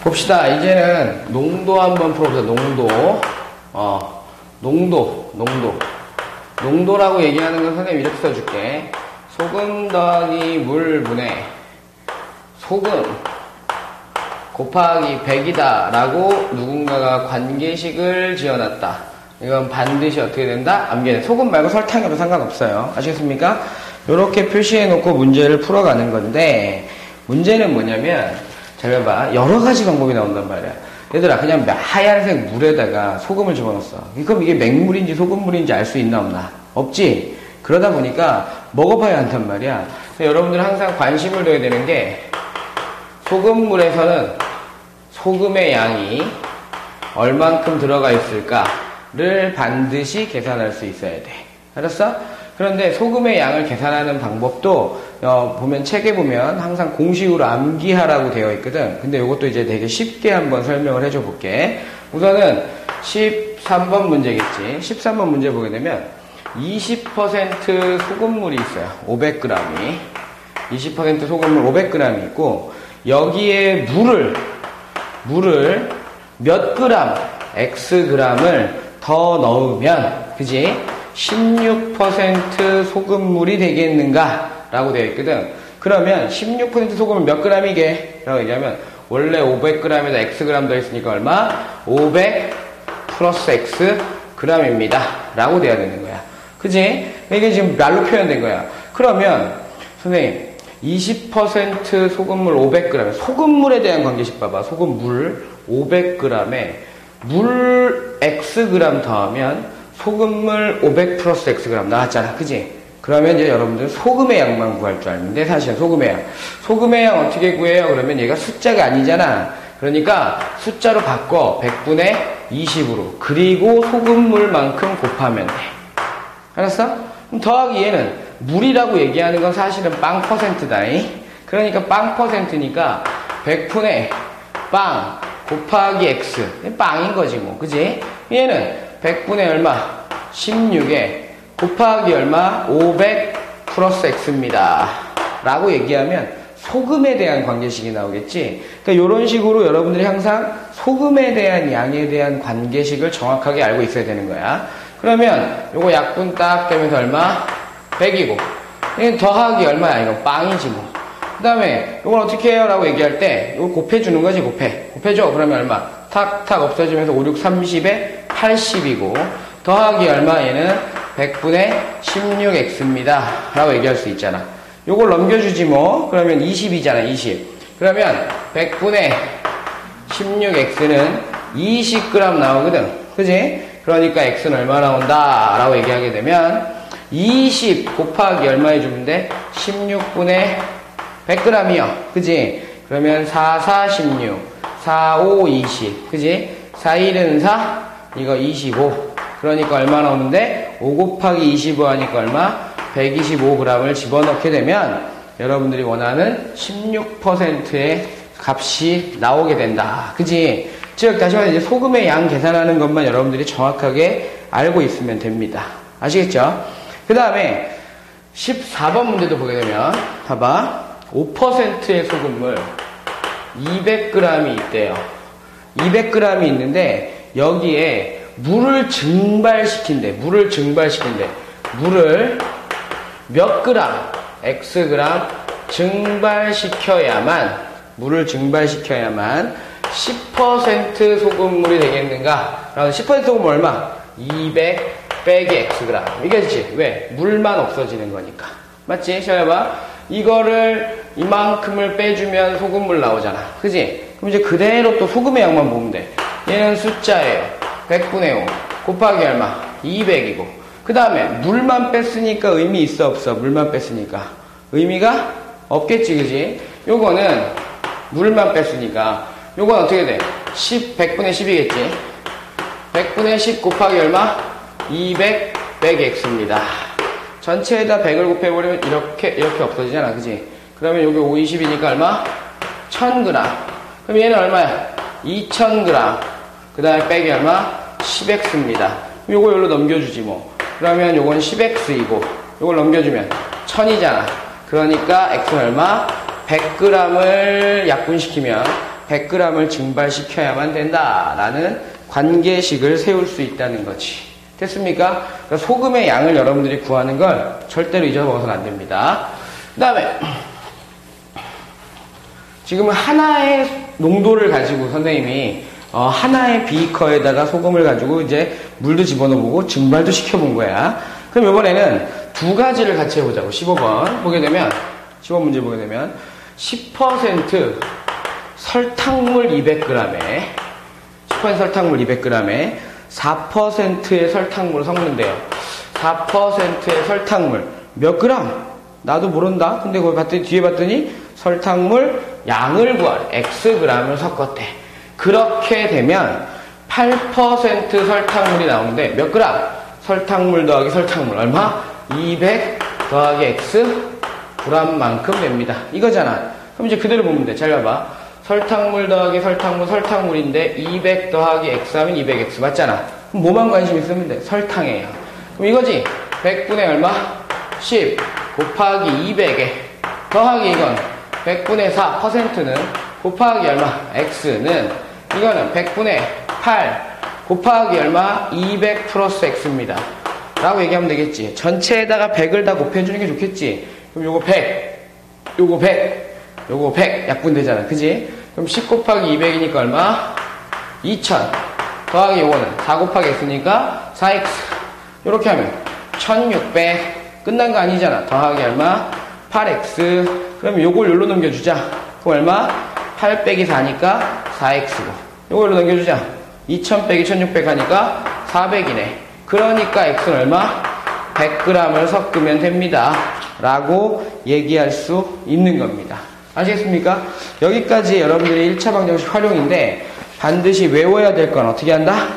봅시다. 이제는 농도 한번 풀어보자. 농도라고 얘기하는 건 선생님 이렇게 써줄게. 소금 더하기 물 분의 소금 곱하기 100이다 라고 누군가가 관계식을 지어놨다. 이건 반드시 어떻게 된다? 암기해. 소금 말고 설탕이라도 상관없어요. 아시겠습니까? 이렇게 표시해놓고 문제를 풀어가는 건데, 문제는 뭐냐면 잘 봐봐. 여러 가지 방법이 나온단 말이야. 얘들아, 그냥 하얀색 물에다가 소금을 집어넣었어. 그럼 이게 맹물인지 소금물인지 알 수 있나 없나? 없지? 그러다 보니까 먹어봐야 한단 말이야. 여러분들 항상 관심을 둬야 되는 게, 소금물에서는 소금의 양이 얼만큼 들어가 있을까를 반드시 계산할 수 있어야 돼. 알았어? 그런데 소금의 양을 계산하는 방법도 보면 책에 보면 항상 공식으로 암기하라고 되어 있거든. 근데 이것도 이제 되게 쉽게 한번 설명을 해줘 볼게. 우선은 13번 문제겠지. 13번 문제 보게 되면 20% 소금물이 있어요. 500g이. 20% 소금물 500g이 있고, 여기에 물을 몇 그램, Xg을 더 넣으면, 그지? 16% 소금물이 되겠는가? 라고 되어 있거든. 그러면 16% 소금을 몇 g이게? 라고 얘기하면, 원래 500g에다 Xg 더 있으니까 얼마? 500 플러스 Xg입니다. 라고 돼야 되는 거야. 그지? 이게 지금 말로 표현된 거야. 그러면, 선생님, 20% 소금물 500g, 소금물에 대한 관계식 봐봐. 소금물 500g에 물 Xg 더하면 소금물 500 플러스 Xg 나왔잖아. 그지? 그러면 이제 여러분들 소금의 양만 구할 줄 알는데, 사실은 소금의 양. 소금의 양 어떻게 구해요? 그러면 얘가 숫자가 아니잖아. 그러니까 숫자로 바꿔. 100분의 20으로. 그리고 소금물만큼 곱하면 돼. 알았어? 그럼 더하기 얘는 물이라고 얘기하는 건 사실은 빵 퍼센트다잉. 그러니까 빵 퍼센트니까 100분의 빵 곱하기 X. 빵인 거지 뭐. 그지? 얘는 100분의 얼마? 16에 곱하기 얼마? 500 플러스 X입니다. 라고 얘기하면 소금에 대한 관계식이 나오겠지. 그러니까 이런 식으로 여러분들이 항상 소금에 대한 양에 대한 관계식을 정확하게 알고 있어야 되는 거야. 그러면 요거 약분 딱 되면서 얼마? 100이고. 이건 더하기 얼마야? 이건 빵이지 뭐. 그 다음에 이걸 어떻게 해요? 라고 얘기할 때 이걸 곱해주는 거지. 곱해줘. 그러면 얼마? 탁탁 없어지면서 5, 6, 30에 80이고, 더하기 얼마? 얘는 100분의 16x입니다. 라고 얘기할 수 있잖아. 요걸 넘겨주지 뭐. 그러면 20이잖아. 20. 그러면 100분의 16x는 20g 나오거든. 그지? 그러니까 x는 얼마 나온다? 라고 얘기하게 되면 20 곱하기 얼마 해주면 돼? 16분의 100g이요. 그지? 그러면 4, 4, 16, 4, 5, 20. 그지? 4, 1은 4, 이거 25. 그러니까 얼마 나오는데? 5 곱하기 25 하니까 얼마? 125g을 집어넣게 되면 여러분들이 원하는 16%의 값이 나오게 된다. 그지? 즉, 다시 말해서 이제 소금의 양 계산하는 것만 여러분들이 정확하게 알고 있으면 됩니다. 아시겠죠? 그 다음에 14번 문제도 보게 되면, 봐봐. 5%의 소금물 200g이 있대요. 200g이 있는데, 여기에 물을 증발시킨대. 물을 몇 그램, Xg 증발시켜야만 10% 소금물이 되겠는가? 그럼 10% 소금 얼마? 200 빼기 Xg. 이거지. 왜? 물만 없어지는 거니까. 맞지? 잘 해봐. 이거를 이만큼을 빼주면 소금물 나오잖아. 그지? 그럼 이제 그대로 또 소금의 양만 보면 돼. 얘는 숫자예요. 100분의 5 곱하기 얼마? 200이고. 그 다음에 물만 뺐으니까 의미 있어 없어? 물만 뺐으니까 의미가 없겠지. 그지? 요거는 물만 뺐으니까 요건 어떻게 돼? 100분의 10이겠지? 100분의 10 곱하기 얼마? 200 빼기 X입니다. 전체에다 100을 곱해버리면 이렇게 없어지잖아. 그지? 그러면 여기 5, 20이니까 얼마? 1000g. 그럼 얘는 얼마야? 2000g. 그 다음에 빼기 얼마? 10X입니다. 요거 여기로 넘겨주지 뭐. 그러면 요건 10X이고, 요걸 넘겨주면 1000이잖아. 그러니까 X는 얼마? 100g을 약분시키면 100g을 증발시켜야만 된다라는 관계식을 세울 수 있다는 거지. 됐습니까? 그러니까 소금의 양을 여러분들이 구하는 걸 절대로 잊어먹어서는 안 됩니다. 그 다음에 지금은 하나의 농도를 가지고 선생님이 하나의 비커에다가 소금을 가지고 이제 물도 집어넣어보고 증발도 시켜본 거야. 그럼 이번에는 두 가지를 같이 해보자고. 15번 보게 되면 15번 문제 보게 되면 10% 설탕물 200g에 10% 설탕물 200g에 4%의 설탕물을 섞는데요. 4%의 설탕물 몇 그램? 나도 모른다. 근데 거기 봤더니 뒤에 봤더니 설탕물 양을 구하래. Xg을 섞었대. 그렇게 되면 8% 설탕물이 나오는데 몇 그램? 설탕물 더하기 설탕물 얼마? 200 더하기 X g만큼 됩니다. 이거잖아. 그럼 이제 그대로 보면 돼. 잘 봐봐. 설탕물 더하기 설탕물 설탕물인데 200 더하기 X 하면 200X 맞잖아. 그럼 뭐만 관심 있으면 돼? 설탕이에요. 그럼 이거지? 100분의 얼마? 10 곱하기 200에 더하기 이건 100분의 4%는 곱하기 얼마? X는 이거는 100분의 8 곱하기 얼마? 200 플러스 X입니다. 라고 얘기하면 되겠지. 전체에다가 100을 다 곱해주는 게 좋겠지. 그럼 요거 100, 요거 100, 요거 100 약분되잖아. 그지? 그럼 10 곱하기 200이니까 얼마? 2000 더하기 요거는 4 곱하기 X니까 4X 요렇게 하면 1600 끝난 거 아니잖아. 더하기 얼마? 8X 그러면 요걸 요로 넘겨주자. 그럼 얼마? 8 빼기 4니까 4X고 요걸 요로 넘겨주자. 2000 빼기 1600 하니까 400이네. 그러니까 X는 얼마? 100g을 섞으면 됩니다. 라고 얘기할 수 있는 겁니다. 아시겠습니까? 여기까지 여러분들이 1차 방정식 활용인데 반드시 외워야 될 건 어떻게 한다?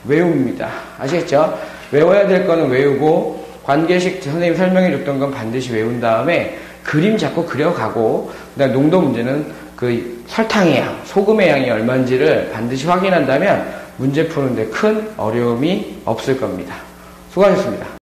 외웁니다. 아시겠죠? 외워야 될 거는 외우고 관계식 선생님이 설명해 줬던 건 반드시 외운 다음에 그림 자꾸 그려가고 그다음 농도 문제는 그 설탕의 양, 소금의 양이 얼마인지를 반드시 확인한다면 문제 푸는데 큰 어려움이 없을 겁니다. 수고하셨습니다.